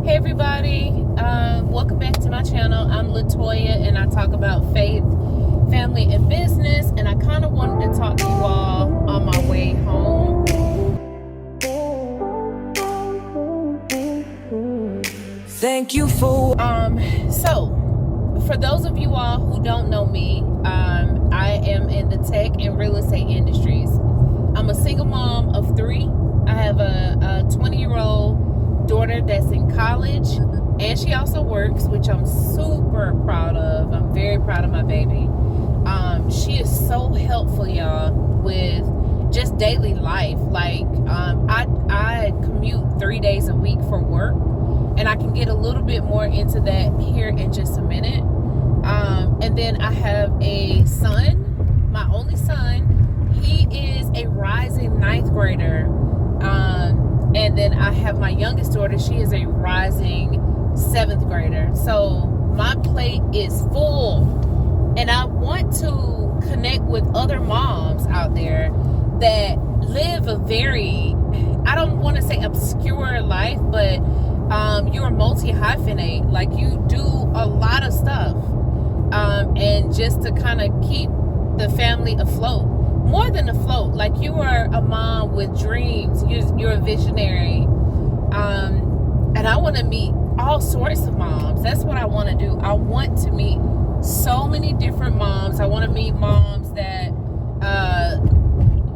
Hey everybody, welcome back to my channel. I'm Latoya and I talk about faith, family, and business, and I kind of wanted to talk to you all on my way home. Thank you for so for those of you all who don't know me, I am in the tech and real estate industries. I'm a single mom of 3. I have a 20-year-old daughter that's in college, and she also works, which I'm super proud of. I'm very proud of my baby. She is so helpful, y'all, with just daily life. Like I commute 3 days a week for work, and I can get a little bit more into that here in just a minute. And then I have a son, my only son. He is a rising 9th grader. And then I have my youngest daughter. She is a rising 7th grader. So my plate is full. And I want to connect with other moms out there that live a very, I don't want to say obscure life, but you're multi-hyphenate. Like, you do a lot of stuff. And just to kind of keep the family afloat. More than afloat, like, you are a mom with dreams. You're a visionary. And I want to meet all sorts of moms. That's what I want to do. I want to meet so many different moms. I want to meet moms that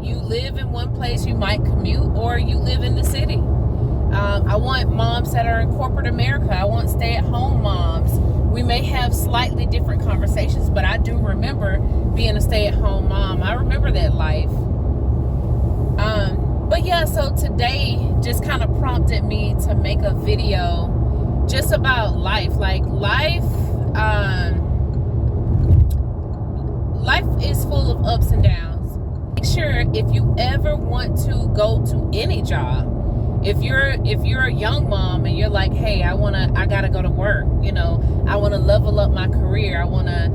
you live in one place, you might commute, or you live in the city. I want moms that are in corporate America. I want stay-at-home moms. We may have slightly different conversations, but I do remember being a stay-at-home mom. I remember that life. But yeah, so today just kind of prompted me to make a video just about life. Like, life is full of ups and downs. Make sure, if you ever want to go to any job, if you're a young mom and you're like, hey, I gotta go to work, I want to level up my career, I want to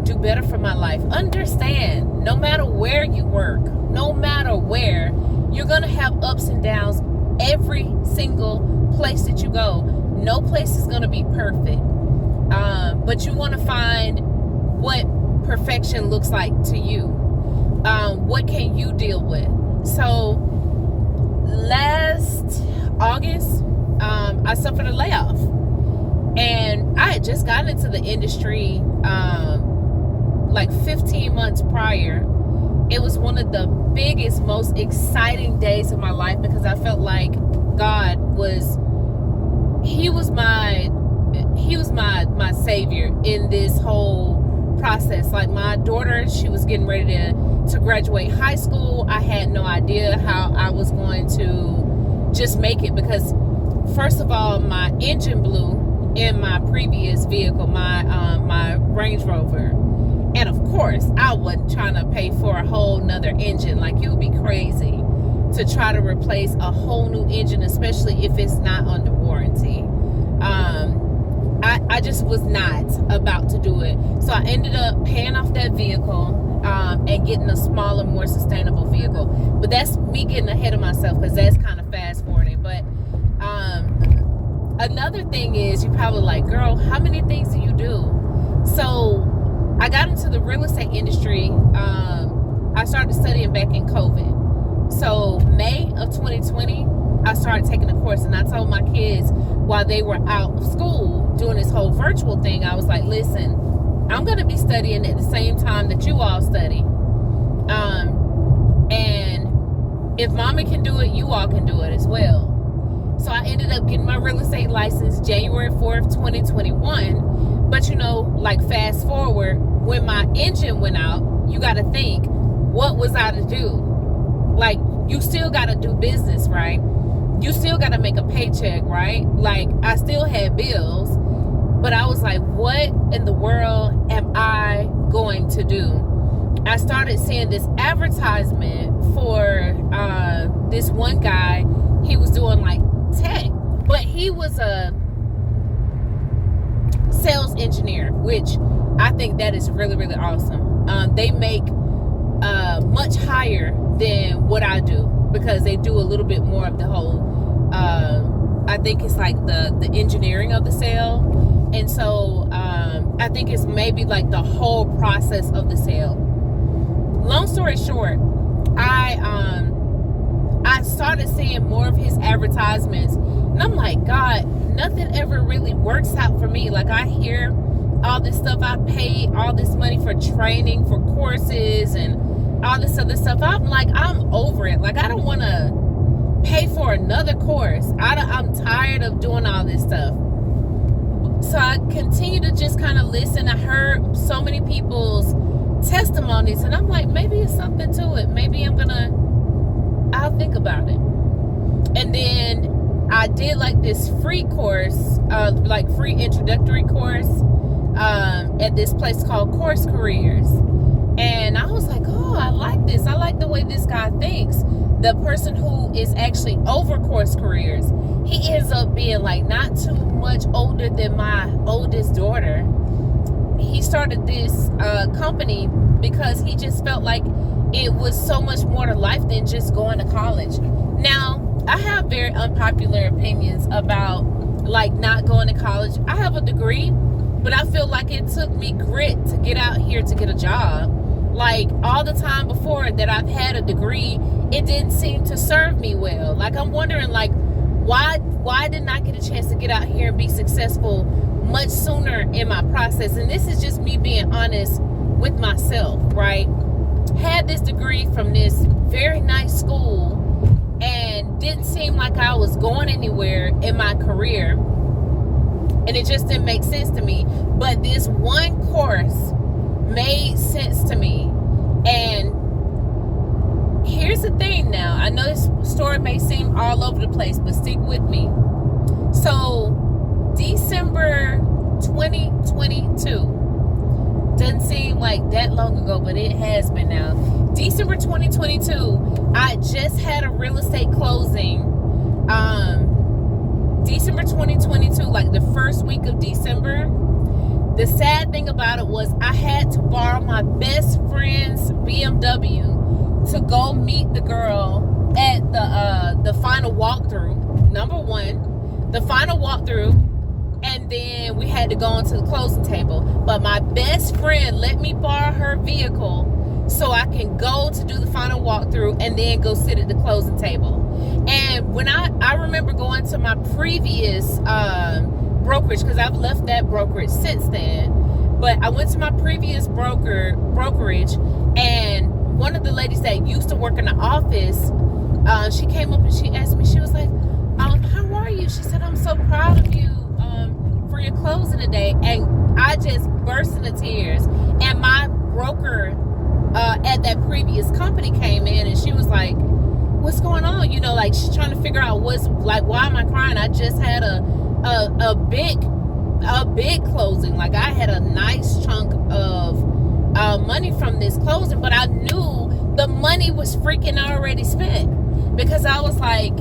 do better for my life. Understand, no matter where you work, no matter where, you're gonna have ups and downs every single place that you go. No place is gonna be perfect, but you want to find what perfection looks like to you. What can you deal with? So last August, I suffered a layoff, and I had just gotten into the industry like 15 months prior. It was one of the biggest, most exciting days of my life, because I felt like God was my savior in this whole process. Like, my daughter, she was getting ready to graduate high school. I had no idea how I was going to just make it, because first of all, my engine blew in my previous vehicle, my Range Rover. And of course, I wasn't trying to pay for a whole nother engine. Like, you would be crazy to try to replace a whole new engine, especially if it's not under warranty. I just was not about to do it. So I ended up paying off that vehicle and getting a smaller, more sustainable vehicle. But that's me getting ahead of myself, because that's kind of fast forwarding. But another thing is, you're probably like, girl, how many things do you do? So I got into the real estate industry. I started studying back in COVID. So May of 2020, I started taking a course, and I told my kids while they were out of school doing this whole virtual thing, I was like, listen, I'm going to be studying at the same time that you all study. And if mommy can do it, you all can do it as well. So I ended up getting my real estate license January 4th, 2021. But like, fast forward, when my engine went out, you got to think, what was I to do? Like, you still got to do business, right? You still got to make a paycheck, right? Like, I still had bills, but I was like, what in the world am I going to do? I started seeing this advertisement for this one guy. He was doing like tech, but he was a sales engineer, which I think that is really, really awesome. They make much higher than what I do, because they do a little bit more of the whole I think it's like the engineering of the sale. And so I think it's maybe like the whole process of the sale. Long story short, I started seeing more of his advertisements, and I'm like, God, nothing ever really works out for me. Like, I hear all this stuff, I pay all this money for training, for courses, and all this other stuff. I'm like, I'm over it. Like, I don't want to pay for another course. I'm tired of doing all this stuff. So I continue to just kind of listen. I heard so many people's testimonies, and I'm like, maybe it's something to it. Maybe I'll think about it. And then I did like this free course, like free introductory course at this place called Course Careers. And I was like, oh, I like this. I like the way this guy thinks. The person who is actually over Course Careers, he ends up being like not too much older than my oldest daughter. He started this company because he just felt like it was so much more to life than just going to college. Now, I have very unpopular opinions about like not going to college. I have a degree, but I feel like it took me grit to get out here to get a job. Like, all the time before that I've had a degree, it didn't seem to serve me well. Like, I'm wondering, like, why didn't I get a chance to get out here and be successful much sooner in my process? And this is just me being honest with myself, right? Had this degree from this very nice school and didn't seem like I was going anywhere in my career, and it just didn't make sense to me. But this one course made sense to me. And here's the thing now. I know this story may seem all over the place, but stick with me. So, December 2022. Doesn't seem like that long ago, but it has been now. December 2022, I just had a real estate closing. December 2022, like the first week of December. The sad thing about it was I had to borrow my best friend's BMW to go meet the girl at the final walkthrough. Number one, the final walkthrough. And then we had to go into the closing table. But my best friend let me borrow her vehicle so I can go to do the final walkthrough and then go sit at the closing table. And when I remember going to my previous brokerage, because I've left that brokerage since then. But I went to my previous brokerage, and one of the ladies that used to work in the office, she came up and she asked me, she was like, how are you? She said, I'm so proud of you for your closing today. And I just burst into tears. And my broker at that previous company came in, and she was like, what's going on? You know, like, she's trying to figure out what's, like, why am I crying? I just had a big closing. Like, I had a nice chunk of money from this closing, but I knew the money was freaking already spent, because I was like,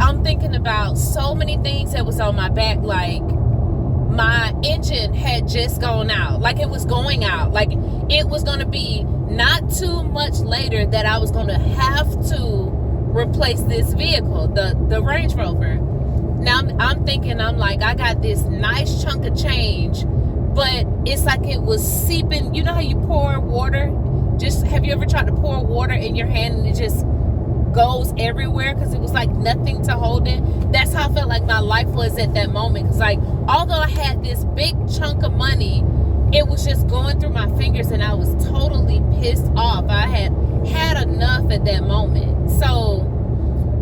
I'm thinking about so many things that was on my back. Like, my engine had just gone out. Like, it was going out. Like, it was going to be not too much later that I was going to have to replace this vehicle, the Range Rover. Now I'm thinking, I'm like, I got this nice chunk of change, but it's like it was seeping. You know how you pour water? Just, have you ever tried to pour water in your hand and it just goes everywhere because it was like nothing to hold it? That's how I felt like my life was at that moment. Because, like, although I had this big chunk of money, it was just going through my fingers, and I was totally pissed off. I had enough at that moment. So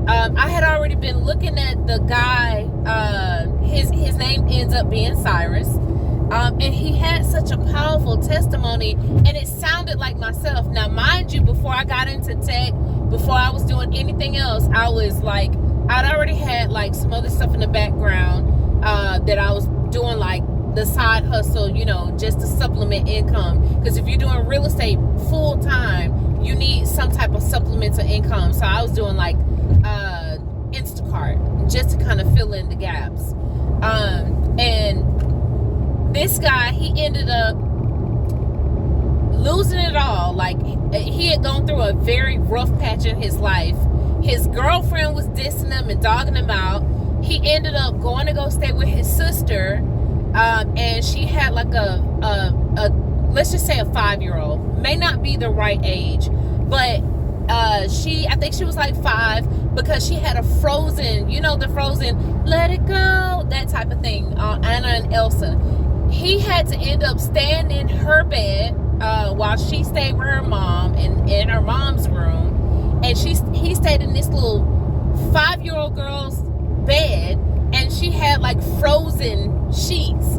I had already been looking at the guy. His name ends up being Cyrus. And he had such a powerful testimony, and it sounded like myself. Now, mind you, before I got into tech, before I was doing anything else, I was like, I'd already had like some other stuff in the background that I was doing, like the side hustle, you know, just to supplement income. Because if you're doing real estate full time, you need some type of supplemental income. So I was doing like Instacart just to kind of fill in the gaps. And this guy, he ended up losing it all. Like, he had gone through a very rough patch in his life. His girlfriend was dissing him and dogging him out. he ended up going to go stay with his sister, and she had like a let's just say a 5-year-old. May not be the right age, but I think she was like 5, because she had a Frozen, the Frozen Let It Go, that type of thing, Anna and Elsa. He had to end up staying in her bed while she stayed with her mom in her mom's room, and he stayed in this little 5-year-old girl's bed, and she had like frozen sheets,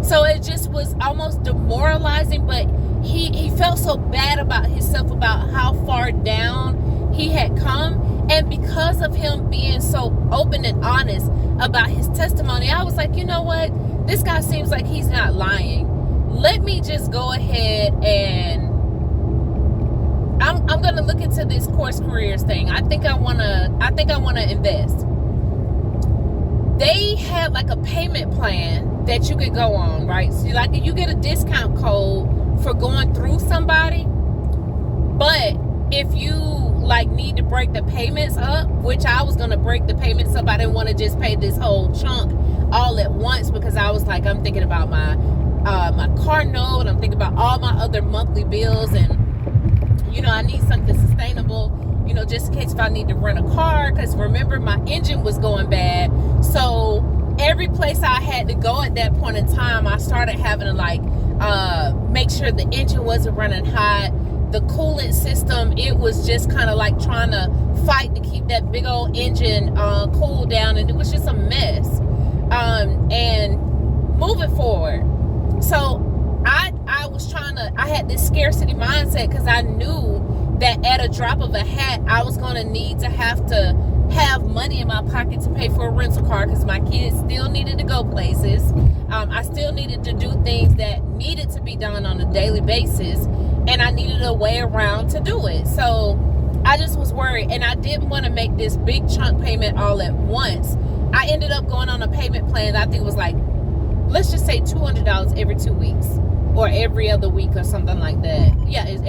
so it just was almost demoralizing. But he felt so bad about himself, about how far down he had come, and because of him being so open and honest about his testimony, I was like, you know what, this guy seems like he's not lying. Let me just go ahead and I'm gonna look into this course careers thing. I think I wanna invest. They had like a payment plan that you could go on, right? So like you get a discount code for going through somebody, but if you like need to break the payments up, which I was gonna break the payments up, I didn't want to just pay this whole chunk all at once, because I was like, I'm thinking about my car note, I'm thinking about all my other monthly bills, and I need something sustainable, just in case if I need to rent a car, because remember, my engine was going bad. So every place I had to go at that point in time, I started having to like make sure the engine wasn't running hot. The coolant system, it was just kind of like trying to fight to keep that big old engine cooled down, and it was just a mess. And moving forward, so I had this scarcity mindset, because I knew that at a drop of a hat, I was going to need to have money in my pocket to pay for a rental car, because my kids still needed to go places. I still needed to do things that needed to be done on a daily basis, and I needed a way around to do it. So I just was worried, and I didn't want to make this big chunk payment all at once. I ended up going on a payment plan that I think was like, let's just say $200 every 2 weeks, or every other week, or something like that. Yeah, it's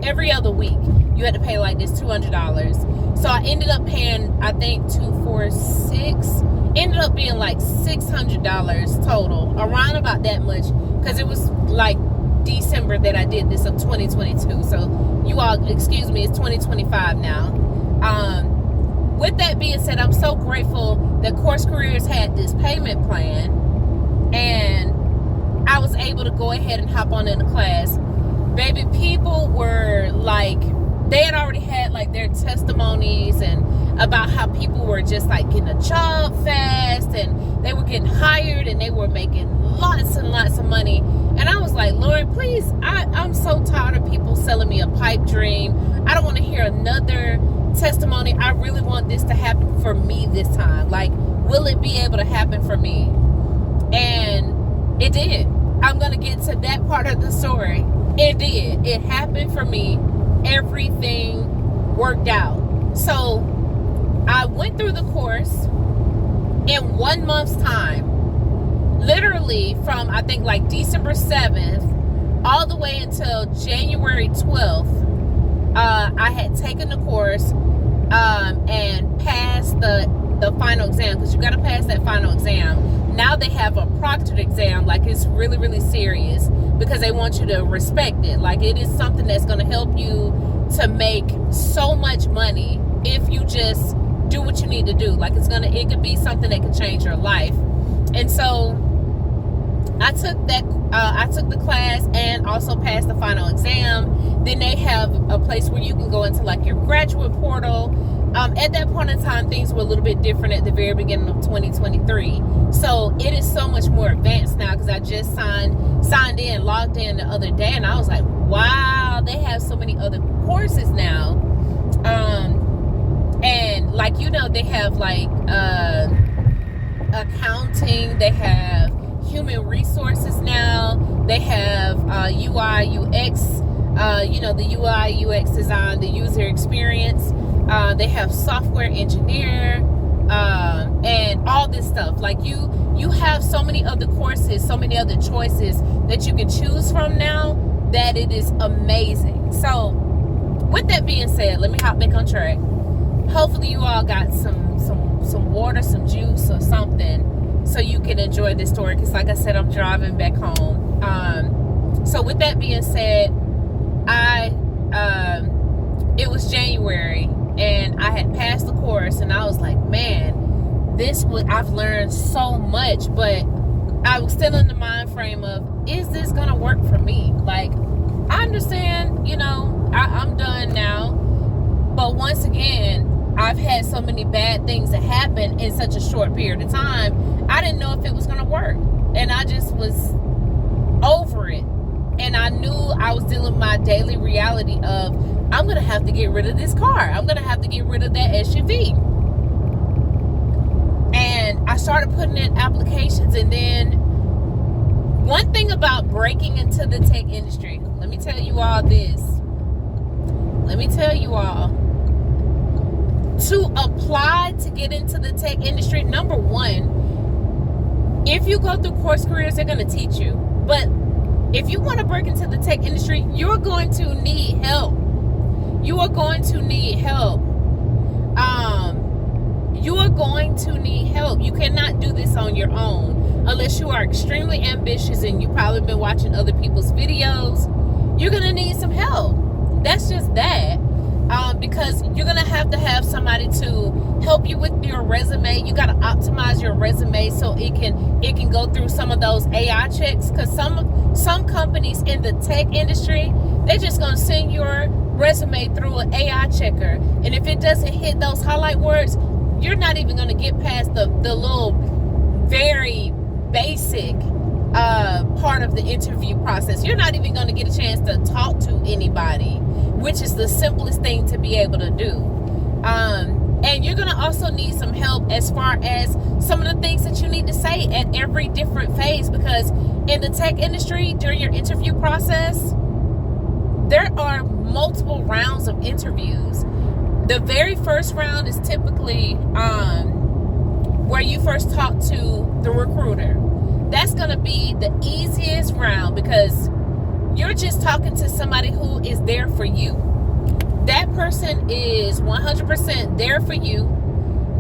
every other week you had to pay like this $200. So I ended up paying, I think 246, ended up being like $600 total, around about that much, because it was like December that I did this of 2022. So you all excuse me, it's 2025 now. With that being said, I'm so grateful that Course Careers had this payment plan, and I was able to go ahead and hop on in the class. Baby, people were like, they had already had like their testimonies and about how people were just like getting a job fast, and they were getting hired, and they were making lots and lots of money. And I was like, Lord, please, I'm so tired of people selling me a pipe dream. I don't want to hear another testimony. I really want this to happen for me this time. Like, will it be able to happen for me? And it did. I'm going to get to that part of the story. It did. It happened for me. Everything worked out. So I went through the course in 1 month's time. Literally from, I think, like December 7th all the way until January 12th. I had taken the course and passed the final exam, because you got to pass that final exam. Now they have a proctored exam, like it's really, really serious, because they want you to respect it. Like, it is something that's going to help you to make so much money if you just do what you need to do. Like, it could be something that could change your life. And so I took the class and also passed the final exam. Then they have a place where you can go into like your graduate portal. At that point in time, things were a little bit different at the very beginning of 2023. So it is so much more advanced now, because I just signed in, logged in the other day, and I was like, wow, they have so many other courses now. And like, they have like accounting, they have human resources now, they have UI, UX, the UI, UX design, the user experience. They have software engineer, and all this stuff. Like, you have so many other courses, so many other choices that you can choose from now, that it is amazing. So with that being said, let me hop back on track. Hopefully you all got some some water, some juice, or something, so you can enjoy this story. Because, like I said, I'm driving back home. So with that being said, it was January, and I had passed the course, and I was like, man, I've learned so much, but I was still in the mind frame of, is this gonna work for me? Like, I understand, I'm done now, but once again, I've had so many bad things that happen in such a short period of time. I didn't know if it was gonna work, and I just was over it. And I knew I was dealing with my daily reality of, I'm gonna have to get rid of this car. I'm gonna have to get rid of that SUV. And I started putting in applications. And then one thing about breaking into the tech industry, let me tell you all this. Let me tell you all. To apply to get into the tech industry, number one, if you go through course careers, they're going to teach you. But if you want to break into the tech industry, you're going to need help. You are going to need help. You are going to need help. You cannot do this on your own unless you are extremely ambitious and you've probably been watching other people's videos. You're going to need some help. That's just that. Because you're going to have somebody to help you with your resume. You got to optimize your resume so it can go through some of those AI checks. Because some companies in the tech industry, they're just going to send your resume through an AI checker. And if it doesn't hit those highlight words, you're not even going to get past the little very basic part of the interview process. You're not even going to get a chance to talk to anybody, which is the simplest thing to be able to do. And you're going to also need some help as far as some of the things that you need to say at every different phase, because in the tech industry, during your interview process, there are multiple rounds of interviews. The very first round is typically where you first talk to the recruiter. That's going to be the easiest round because you're just talking to somebody who is there for you. That person is 100% there for you.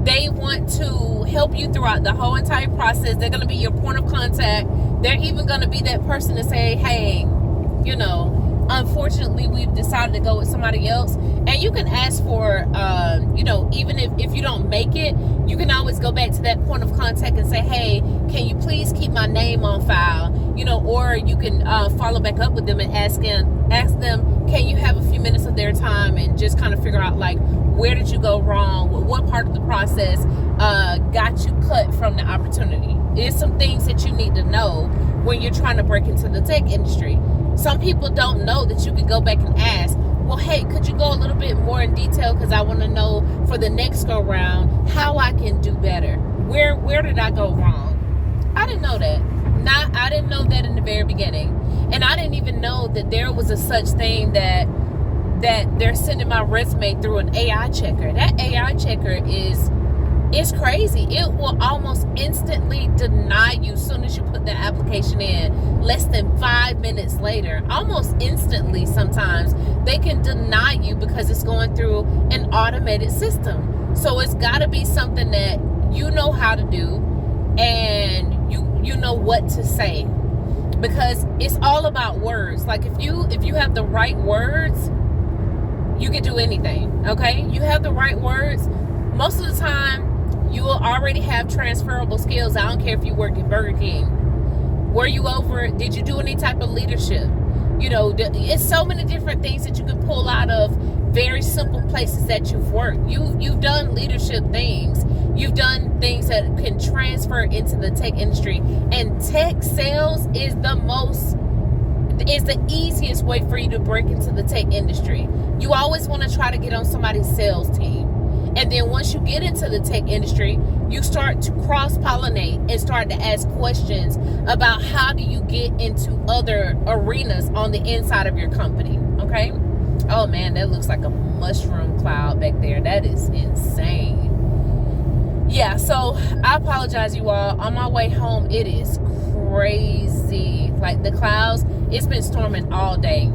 They want to help you throughout the whole entire process. They're going to be your point of contact. They're even going to be that person to say, hey, unfortunately, we've decided to go with somebody else. And you can ask for, even if you don't make it, you can always go back to that point of contact and say, hey, can you please keep my name on file? Or you can follow back up with them and ask them, can you have a few minutes of their time and just kind of figure out, like, where did you go wrong? What part of the process got you cut from the opportunity? There's some things that you need to know when you're trying to break into the tech industry. Some people don't know that you can go back and ask, well, hey, could you go a little bit more in detail, because I want to know for the next go round how I can do better. Where did I go wrong? I didn't know that. I didn't know that in the very beginning. And I didn't even know that there was a such thing that they're sending my resume through an AI checker. That AI checker is crazy. It will almost instantly deny you as soon as you put the application in. Less than 5 minutes later, almost instantly sometimes, they can deny you because it's going through an automated system. So it's got to be something that you know how to do and you know what to say, because it's all about words. Like if you have the right words, you can do anything. Okay, you have the right words. Most of the time, you will already have transferable skills. I don't care if you work at Burger King. Were you over? Did you do any type of leadership? It's so many different things that you can pull out of very simple places that you've worked. You've done leadership things. You've done things that can transfer into the tech industry. And tech sales is the easiest way for you to break into the tech industry. You always want to try to get on somebody's sales team. And then once you get into the tech industry, you start to cross-pollinate and start to ask questions about how do you get into other arenas on the inside of your company, okay? Oh, man, that looks like a mushroom cloud back there. That is insane. Yeah, so I apologize, you all. On my way home, it is crazy. Like the clouds, it's been storming all day.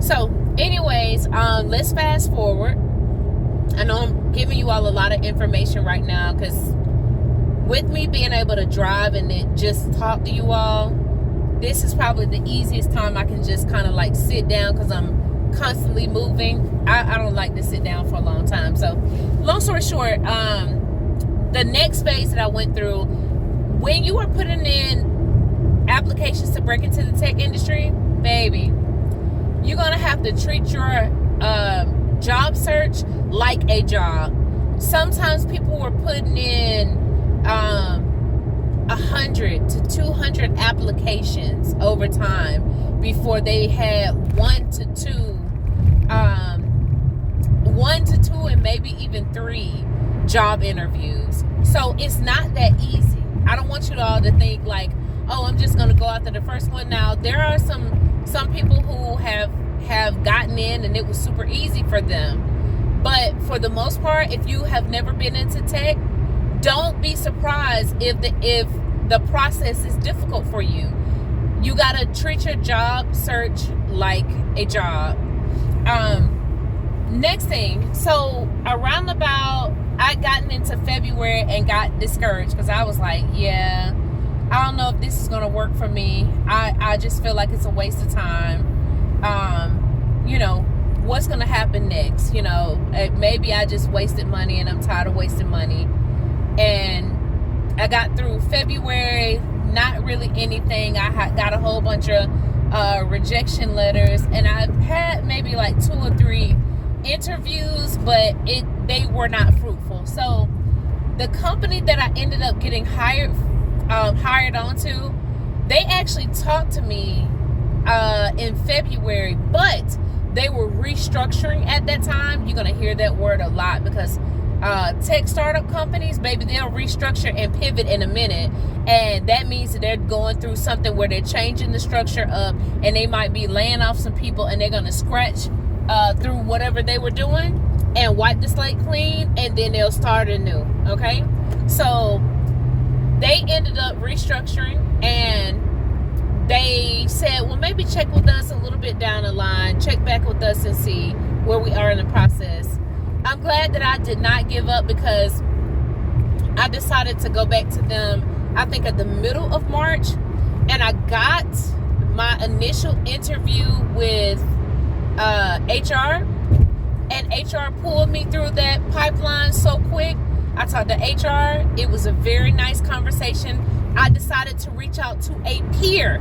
So, anyways, let's fast forward. I know I'm giving you all a lot of information right now, because with me being able to drive and then just talk to you all, this is probably the easiest time I can just kind of like sit down, because I'm constantly moving. I don't like to sit down for a long time. So long story short, the next phase that I went through, when you are putting in applications to break into the tech industry, baby, you're gonna have to treat your job search like a job. Sometimes people were putting in 100 to 200 applications over time before they had one to two and maybe even 3 job interviews. So it's not that easy. I don't want you all to think like, oh, I'm just going to go after the first one. Now, there are some people who have gotten in and it was super easy for them. But for the most part, if you have never been into tech, don't be surprised if the process is difficult for you. You got to treat your job search like a job. Next thing, so around about, I gotten into February and got discouraged, because I was like, yeah, I don't know if this is going to work for me. I just feel like it's a waste of time. What's going to happen next? Maybe I just wasted money and I'm tired of wasting money. And I got through February, not really anything. I got a whole bunch of rejection letters, and I've had maybe like 2 or 3 interviews, but they were not fruitful. So the company that I ended up getting hired onto, they actually talked to me in February, but they were restructuring at that time. You're going to hear that word a lot, because tech startup companies, baby, they'll restructure and pivot in a minute. And that means that they're going through something where they're changing the structure up, and they might be laying off some people, and they're going to scratch through whatever they were doing and wipe the slate clean, and then they'll start anew. Okay? So they ended up restructuring, and they said, well, maybe check with us a little bit down the line, check back with us and see where we are in the process. I'm glad that I did not give up, because I decided to go back to them, I think at the middle of March, and I got my initial interview with HR, and HR pulled me through that pipeline so quick. I talked to HR. It was a very nice conversation. I decided to reach out to a peer,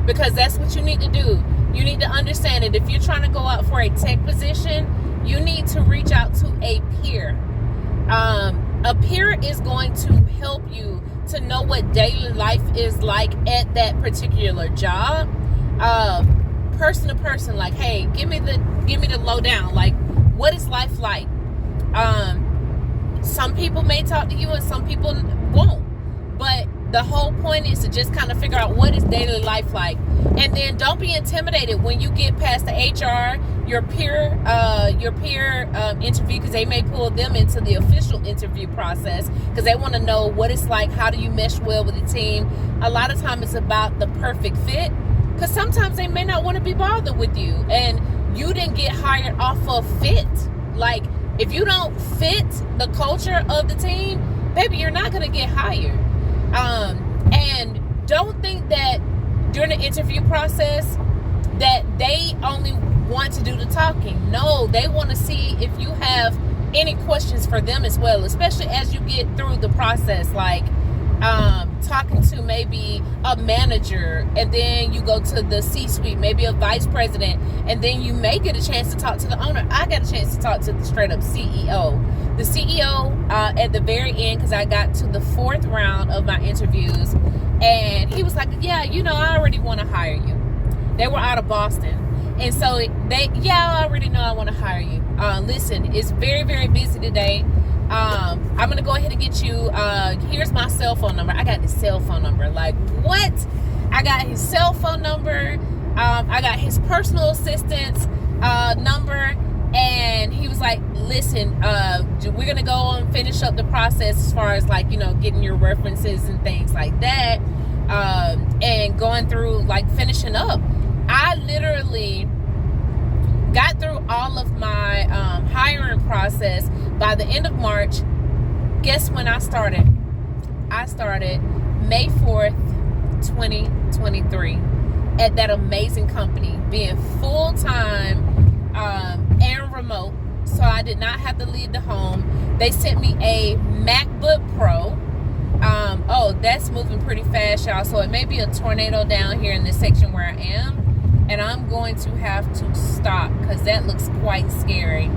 because that's what you need to do. You need to understand that if you're trying to go out for a tech position, you need to reach out to a peer. A peer is going to help you to know what daily life is like at that particular job. Person to person, like, hey, give me the lowdown. Like, what is life like? Some people may talk to you and some people won't. But the whole point is to just kind of figure out what is daily life like. And then don't be intimidated when you get past the HR, your peer interview, because they may pull them into the official interview process, because they want to know what it's like, how do you mesh well with the team. A lot of time it's about the perfect fit, because sometimes they may not want to be bothered with you, and you didn't get hired off of fit. Like, if you don't fit the culture of the team, baby, you're not going to get hired. And don't think that during the interview process that they only want to do the talking. No, they want to see if you have any questions for them as well, especially as you get through the process, like talking to maybe a manager, and then you go to the C-suite, maybe a vice president, and then you may get a chance to talk to the owner. I got a chance to talk to the straight up CEO. The CEO at the very end, because I got to the 4th round of my interviews, and he was like, yeah, I already want to hire you. They were out of Boston. And so I already know I want to hire you. Listen, it's very, very busy today. I'm going to go ahead and get you, here's my cell phone number. I got his cell phone number. Like, what? I got his cell phone number. I got his personal assistant's number. And he was like, listen, we're going to go and finish up the process as far as like, getting your references and things like that. And going through like finishing up. I literally got through all of my hiring process. By the end of March, guess when I started? I started May 4th, 2023 at that amazing company, being full-time and remote. So I did not have to leave the home. They sent me a MacBook Pro. Oh, that's moving pretty fast, y'all. So it may be a tornado down here in this section where I am. And I'm going to have to stop because that looks quite scary.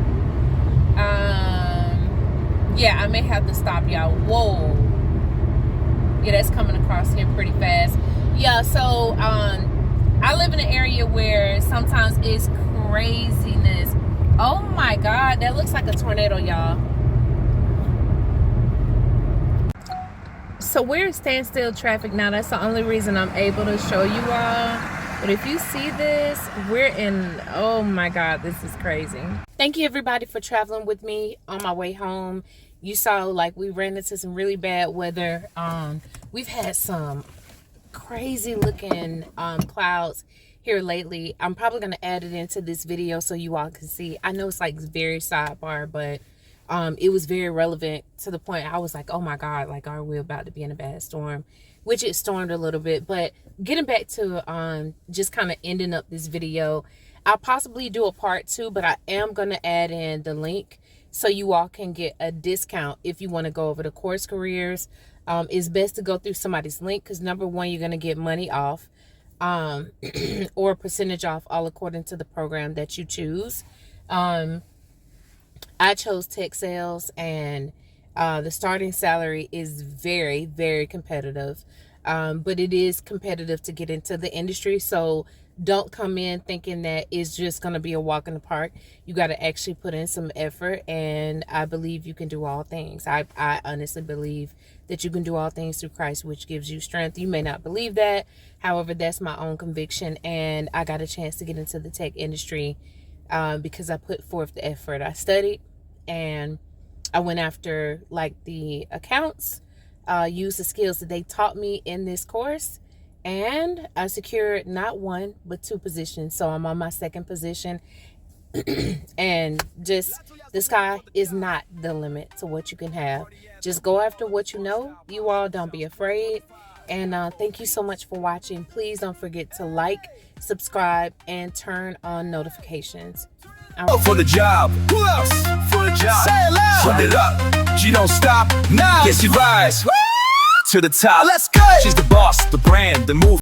Yeah, I may have to stop, y'all. Whoa. Yeah, that's coming across here pretty fast. Yeah, so I live in an area where sometimes it's craziness. Oh my God, that looks like a tornado, y'all. So we're in standstill traffic now. That's the only reason I'm able to show you all. But if you see this, we're in, oh my God, this is crazy. Thank you everybody for traveling with me on my way home. You saw like we ran into some really bad weather. We've had some crazy looking clouds here lately. I'm probably going to add it into this video so you all can see. I know it's like very sidebar, but it was very relevant to the point I was like, oh my God, like are we about to be in a bad storm? Which it stormed a little bit. But getting back to just kind of ending up this video, I'll possibly do a part 2, but I am going to add in the link so you all can get a discount if you want to go over the course careers. It's best to go through somebody's link because number one, you're going to get money off or a percentage off, all according to the program that you choose. I chose tech sales, and the starting salary is very, very competitive. But it is competitive to get into the industry. So don't come in thinking that it's just going to be a walk in the park. You got to actually put in some effort. And I believe you can do all things. I honestly believe that you can do all things through Christ, which gives you strength. You may not believe that. However, that's my own conviction. And I got a chance to get into the tech industry because I put forth the effort. I studied and I went after like the accounts, used the skills that they taught me in this course, and I secured not 1 but 2 positions. So I'm on my 2nd position. And just the sky is not the limit to what you can have. Just go after what you know. You all don't be afraid. And thank you so much for watching. Please don't forget to like, subscribe, and turn on notifications. For the job, who else? For the job, say it loud. Run it up, she don't stop, now. Yes, she rise to the top. Let's go. She's the boss, the brand, the move.